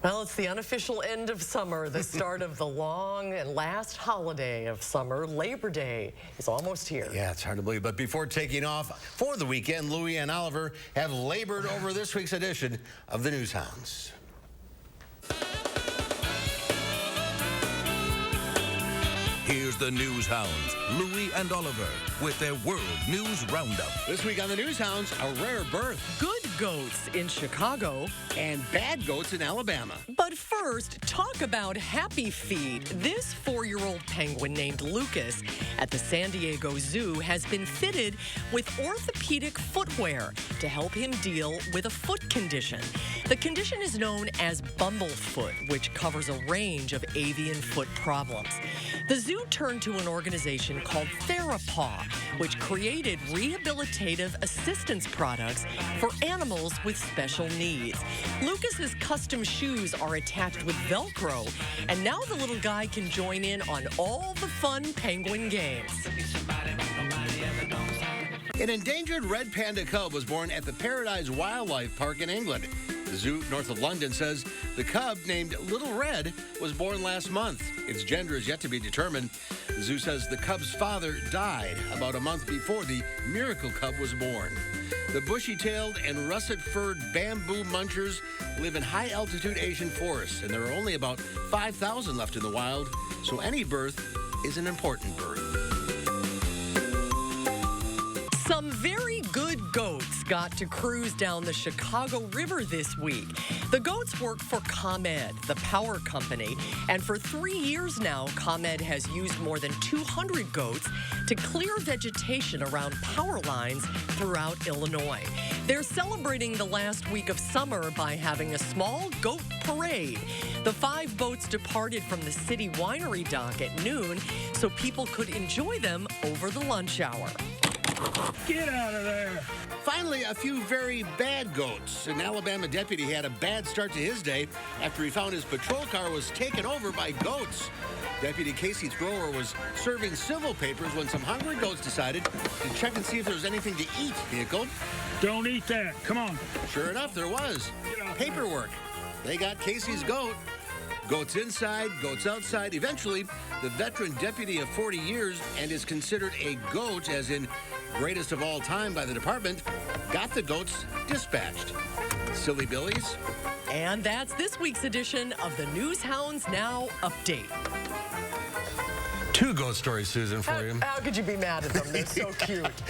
Well, it's the unofficial end of summer, the start of the long and last holiday of summer. Labor Day is almost here. Yeah, it's hard to believe. But before taking off for the weekend, Lui and Oliver have labored over this week's edition of the Newshounds. Here's the Newshounds, Lui and Oliver, with their World News Roundup. This week on the Newshounds, a rare birth. Good goats in Chicago. And bad goats in Alabama. But first, talk about Happy Feet. This 4-year-old penguin named Lucas at the San Diego Zoo has been fitted with orthopedic footwear to help him deal with a foot condition. The condition is known as bumblefoot, which covers a range of avian foot problems. The zoo turned to an organization called Therapaw, which created rehabilitative assistance products for animals with special needs. Lucas's custom shoes are attached with Velcro, and now the little guy can join in on all the fun penguin games. An endangered red panda cub was born at the Paradise Wildlife Park in England. The zoo north of London says the cub, named Little Red, was born last month. Its gender is yet to be determined. The zoo says the cub's father died about a month before the miracle cub was born. The bushy-tailed and russet-furred bamboo munchers live in high-altitude Asian forests, and there are only about 5,000 left in the wild, so any birth is an important birth. Some very good goats got to cruise down the Chicago River this week. The goats work for ComEd, the power company, and for 3 years now, ComEd has used more than 200 goats to clear vegetation around power lines throughout Illinois. They're celebrating the last week of summer by having a small goat parade. The 5 boats departed from the city winery dock at noon so people could enjoy them over the lunch hour. Get out of there. Finally, a few very bad goats. An Alabama deputy had a bad start to his day after he found his patrol car was taken over by goats. Deputy Casey Thrower was serving civil papers when some hungry goats decided to check and see if there was anything to eat. Vehicle. Don't eat that. Come on. Sure enough, there was. Paperwork. They got Casey's goat. Goats inside, goats outside. Eventually, the veteran deputy of 40 years and is considered a goat, as in greatest of all time by the department, got the goats dispatched. Silly Billies. And that's this week's edition of the Newshounds Now update. 2 ghost stories, Susan, for you. How could you be mad at them? They're so cute.